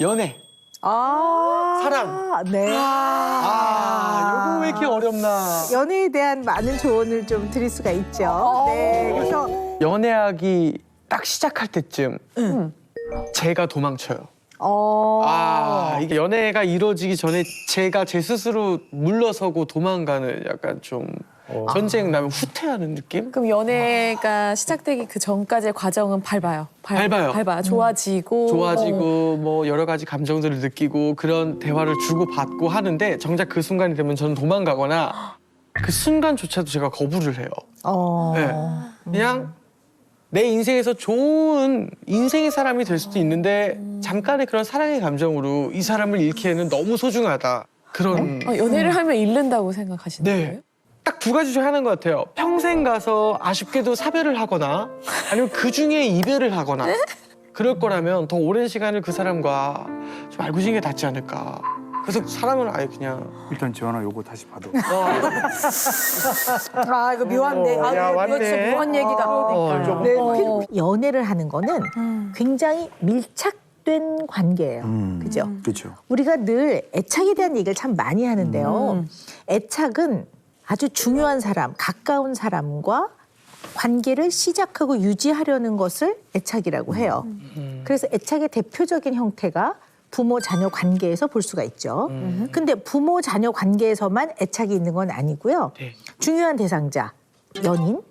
연애. 사랑. 네. 이거 왜 이렇게 어렵나. 연애에 대한 많은 조언을 좀 드릴 수가 있죠. 네. 그래서 연애하기 딱 시작할 때쯤 제가 도망쳐요. 이게 연애가 이루어지기 전에 제가 제 스스로 물러서고 도망가는 약간 좀 전쟁 나면 후퇴하는 느낌? 그럼 연애가 시작되기 그 전까지의 과정은 밟아요. 밟아요. 좋아지고. 뭐 여러 가지 감정들을 느끼고 그런 대화를 주고받고 하는데 정작 그 순간이 되면 저는 도망가거나 그 순간조차도 제가 거부를 해요. 네. 그냥 내 인생에서 좋은 인생의 사람이 될 수도 있는데 잠깐의 그런 사랑의 감정으로 이 사람을 잃기에는 너무 소중하다. 그런. 연애를 하면 잃는다고 생각하시는 거예요? 네. 딱 두 가지 중에 하나인 것 같아요. 평생 가서 아쉽게도 사별을 하거나 아니면 그 중에 이별을 하거나 그럴 거라면 더 오랜 시간을 그 사람과 좀 알고 지내는 게 낫지 않을까. 그래서 사람은 아예 그냥. 일단 지원아 요거 다시 받아. 이거 묘한데. 야, 이거 맞네. 진짜 묘한 얘기다. 조금. 네. 연애를 하는 거는 굉장히 밀착된 관계예요. 그죠? 그렇죠. 우리가 늘 애착에 대한 얘기를 참 많이 하는데요. 애착은 아주 중요한 사람, 가까운 사람과 관계를 시작하고 유지하려는 것을 애착이라고 해요. 그래서 애착의 대표적인 형태가 부모-자녀 관계에서 볼 수가 있죠. 근데 부모-자녀 관계에서만 애착이 있는 건 아니고요. 네. 중요한 대상자, 연인,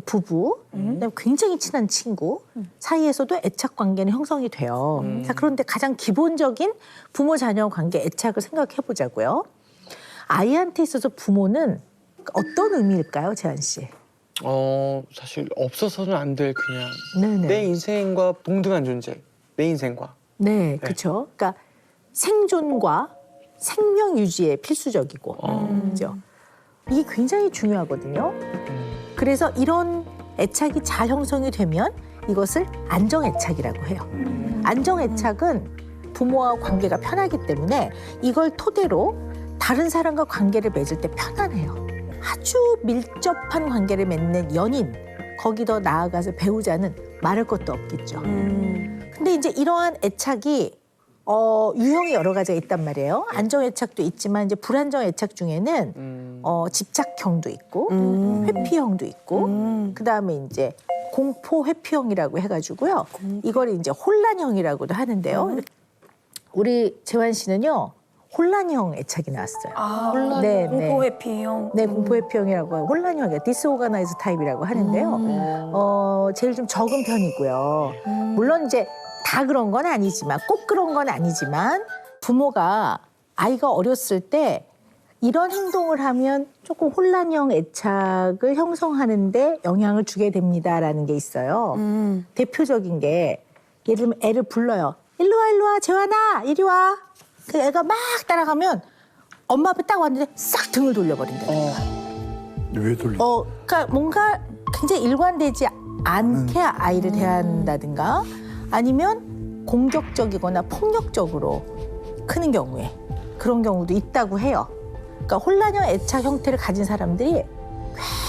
부부, 그다음에 굉장히 친한 친구 사이에서도 애착 관계는 형성이 돼요. 자, 그런데 가장 기본적인 부모-자녀 관계 애착을 생각해 보자고요. 아이한테 있어서 부모는 어떤 의미일까요, 재한 씨? 사실 없어서는 안 될 그냥 네네. 내 인생과 동등한 존재. 내 인생과. 네, 그렇죠. 그러니까 생존과 생명 유지에 필수적이고, 그죠? 이게 굉장히 중요하거든요. 그래서 이런 애착이 잘 형성이 되면 이것을 안정애착이라고 해요. 안정애착은 부모와 관계가 편하기 때문에 이걸 토대로 다른 사람과 관계를 맺을 때 편안해요. 아주 밀접한 관계를 맺는 연인, 거기 더 나아가서 배우자는 말할 것도 없겠죠. 근데 이제 이러한 애착이 유형이 여러 가지가 있단 말이에요. 안정애착도 있지만 이제 불안정애착 중에는 집착형도 있고 회피형도 있고 그다음에 이제 공포 회피형이라고 해가지고요. 이걸 이제 혼란형이라고도 하는데요. 우리 재환 씨는요. 혼란형 애착이 나왔어요. 네, 공포 회피형. 네, 공포 회피형이라고 하고 혼란형이에요. 디스오가나이즈 타입이라고 하는데요. 제일 좀 적은 편이고요. 물론 이제 다 그런 건 아니지만 꼭 그런 건 아니지만 부모가 아이가 어렸을 때 이런 행동을 하면 조금 혼란형 애착을 형성하는데 영향을 주게 됩니다라는 게 있어요. 대표적인 게 예를 들면 애를 불러요. 일로 와, 재환아, 이리 와. 그 애가 막 따라가면 엄마 앞에 딱 왔는데 싹 등을 돌려버린다든가. 왜 돌리? 그러니까 뭔가 굉장히 일관되지 않게 아이를 대한다든가 아니면 공격적이거나 폭력적으로 크는 경우에 그런 경우도 있다고 해요. 그러니까 혼란형 애착 형태를 가진 사람들이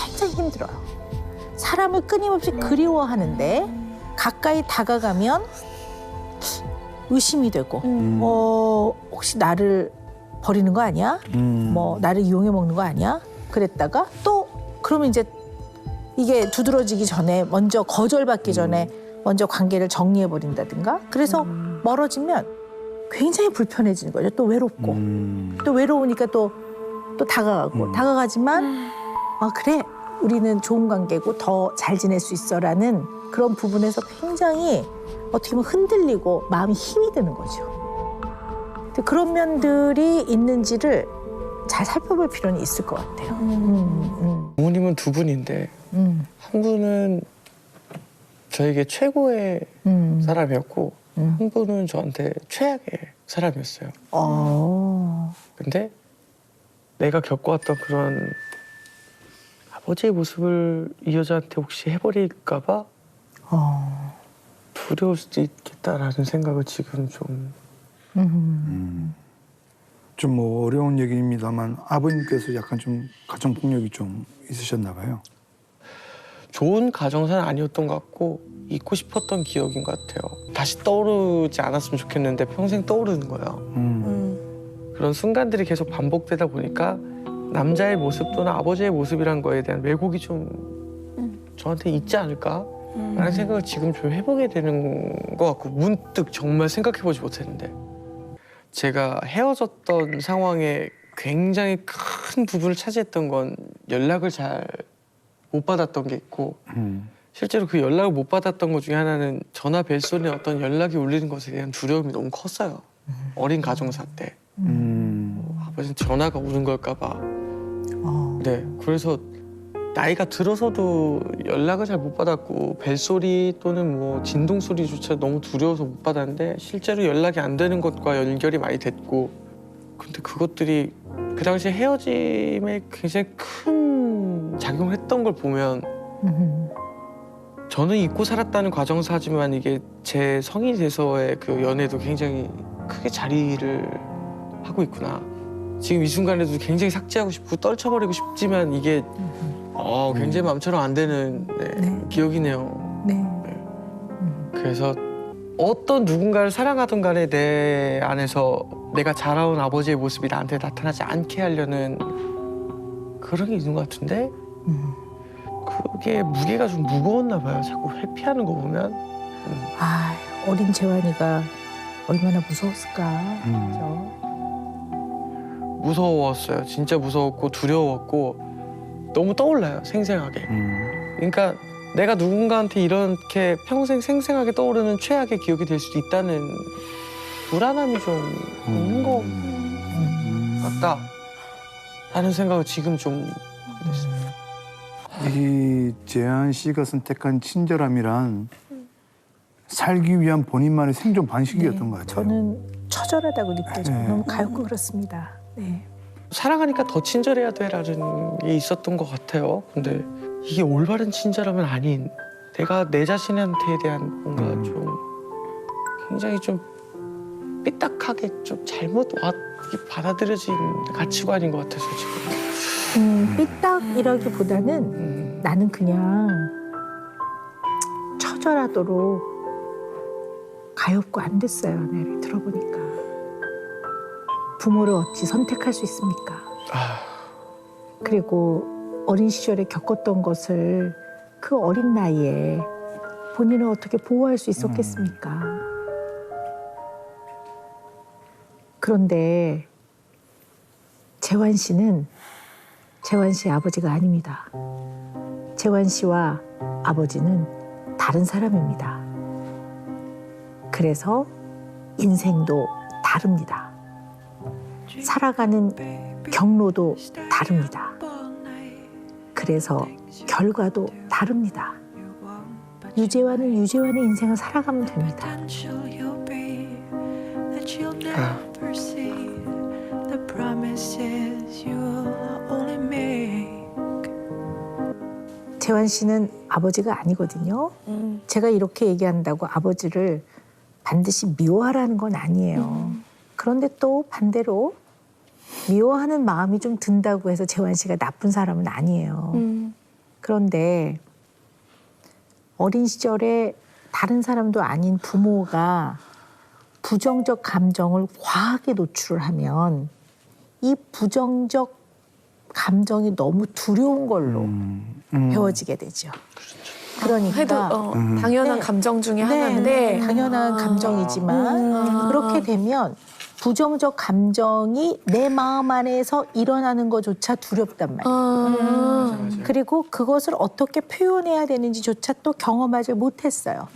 굉장히 힘들어요. 사람을 끊임없이 그리워하는데 가까이 다가가면 의심이 되고 혹시 나를 버리는 거 아니야? 뭐 나를 이용해 먹는 거 아니야? 그랬다가 또 그러면 이제 이게 두드러지기 전에 먼저 거절받기 전에 먼저 관계를 정리해 버린다든가 그래서 멀어지면 굉장히 불편해지는 거죠. 또 외롭고 또 외로우니까 또 다가가고 다가가지만 그래 우리는 좋은 관계고 더 잘 지낼 수 있어라는 그런 부분에서 굉장히 어떻게 보면 흔들리고 마음이 힘이 드는 거죠. 그런 면들이 있는지를 잘 살펴볼 필요는 있을 것 같아요. 부모님은 두 분인데 한 분은 저에게 최고의 사람이었고 한 분은 저한테 최악의 사람이었어요. 근데 내가 겪어왔던 그런 아버지의 모습을 이 여자한테 혹시 해버릴까 봐 두려울 수도 있겠다라는 생각을 지금 좀. 좀 뭐 어려운 얘기입니다만 아버님께서 약간 좀 가정 폭력이 좀 있으셨나 봐요. 좋은 가정사는 아니었던 것 같고 잊고 싶었던 기억인 것 같아요. 다시 떠오르지 않았으면 좋겠는데 평생 떠오르는 거예요. 그런 순간들이 계속 반복되다 보니까 남자의 모습 또는 아버지의 모습이란 거에 대한 왜곡이 좀 저한테 있지 않을까? 라는 생각을 지금 좀 해보게 되는 것 같고 문득 정말 생각해보지 못했는데 제가 헤어졌던 상황에 굉장히 큰 부분을 차지했던 건 연락을 잘 못 받았던 게 있고 실제로 그 연락을 못 받았던 것 중에 하나는 전화 벨소리나 어떤 연락이 울리는 것에 대한 두려움이 너무 컸어요. 어린 가정사 때. 아버지는 전화가 오는 걸까 봐. 네, 그래서 나이가 들어서도 연락을 잘 못 받았고 벨소리 또는 뭐 진동 소리조차 너무 두려워서 못 받았는데 실제로 연락이 안 되는 것과 연결이 많이 됐고 근데 그것들이 그 당시 헤어짐에 굉장히 큰 작용을 했던 걸 보면 저는 잊고 살았다는 과정사지만 이게 제 성인이 돼서의 그 연애도 굉장히 크게 자리를 하고 있구나. 지금 이 순간에도 굉장히 삭제하고 싶고 떨쳐버리고 싶지만 이게 굉장히 마음처럼 안 되는 기억이네요. 네. 그래서 어떤 누군가를 사랑하던 간에 내 안에서 내가 자라온 아버지의 모습이 나한테 나타나지 않게 하려는 그런 게 있는 것 같은데 그게 무게가 좀 무거웠나 봐요. 자꾸 회피하는 거 보면. 아, 어린 재환이가 얼마나 무서웠을까. 그죠? 무서웠어요. 진짜 무서웠고 두려웠고 너무 떠올라요. 생생하게. 그러니까 내가 누군가한테 이렇게 평생 생생하게 떠오르는 최악의 기억이 될 수도 있다는 불안함이 좀 있는 것 같다 하는 생각을 지금 좀 하게 됐어요. 이 재한 씨가 선택한 친절함이란 살기 위한 본인만의 생존 방식이었던 것 같아요. 저는 처절하다고 느껴져요. 네. 너무 가엾고 그렇습니다. 네. 사랑하니까 더 친절해야 돼라는 게 있었던 것 같아요. 근데 이게 올바른 친절함은 아닌 내가 내 자신한테에 대한 뭔가 좀 굉장히 좀 삐딱하게 좀 잘못 받아들여진 가치관인 것 같아서 지금. 삐딱이라기보다는 나는 그냥 처절하도록 가엾고 안 됐어요. 내를 들어보니까. 부모를 어찌 선택할 수 있습니까? 그리고 어린 시절에 겪었던 것을 그 어린 나이에 본인을 어떻게 보호할 수 있었겠습니까? 그런데 재환 씨는 재환 씨의 아버지가 아닙니다. 재환 씨와 아버지는 다른 사람입니다. 그래서 인생도 다릅니다. 살아가는 경로도 다릅니다. 그래서 결과도 다릅니다. 유재환은 유재환의 인생을 살아가면 됩니다. 재환 씨는 아버지가 아니거든요. 제가 이렇게 얘기한다고 아버지를 반드시 미워하라는 건 아니에요. 그런데 또 반대로 미워하는 마음이 좀 든다고 해서 재환 씨가 나쁜 사람은 아니에요. 그런데 어린 시절에 다른 사람도 아닌 부모가 부정적 감정을 과하게 노출을 하면 이 부정적 감정이 너무 두려운 걸로 배워지게 되죠. 그러니까 해도 당연한 네. 감정 중에 네, 하나인데 당연한 감정이지만 그렇게 되면 부정적 감정이 내 마음 안에서 일어나는 것조차 두렵단 말이에요. 그리고 그것을 어떻게 표현해야 되는지조차 또 경험하지 못했어요.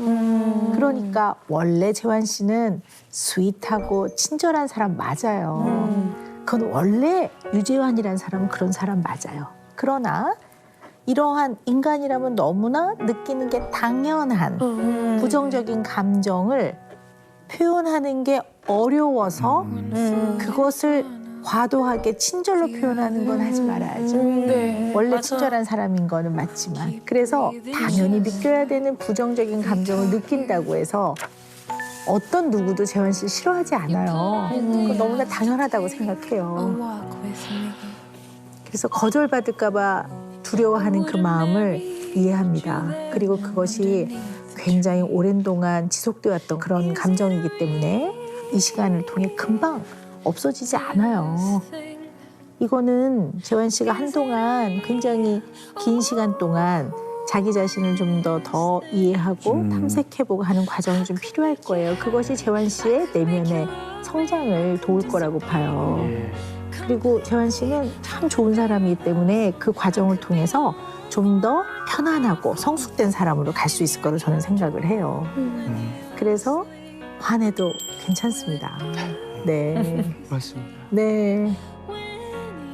그러니까 원래 재환 씨는 스윗하고 친절한 사람 맞아요. 그건 원래 유재환이라는 사람은 그런 사람 맞아요. 그러나 이러한 인간이라면 너무나 느끼는 게 당연한 부정적인 감정을 표현하는 게 어려워서 그것을 과도하게 친절로 표현하는 건 하지 말아야죠. 네, 원래 맞아. 친절한 사람인 거는 맞지만 그래서 당연히 느껴야 되는 부정적인 감정을 느낀다고 해서 어떤 누구도 재환 씨 싫어하지 않아요. 그건 너무나 당연하다고 생각해요. 그래서 거절받을까 봐 두려워하는 그 마음을 이해합니다. 그리고 그것이 굉장히 오랜 동안 지속되어 왔던 그런 감정이기 때문에 이 시간을 통해 금방 없어지지 않아요. 이거는 재환 씨가 한동안 굉장히 긴 시간 동안 자기 자신을 좀 더 이해하고 탐색해보고 하는 과정이 좀 필요할 거예요. 그것이 재환 씨의 내면의 성장을 도울 거라고 봐요. 그리고 재환 씨는 참 좋은 사람이기 때문에 그 과정을 통해서 좀 더 편안하고 성숙된 사람으로 갈 수 있을 거로 저는 생각을 해요. 그래서 화내도 괜찮습니다. 네. 맞습니다. 네.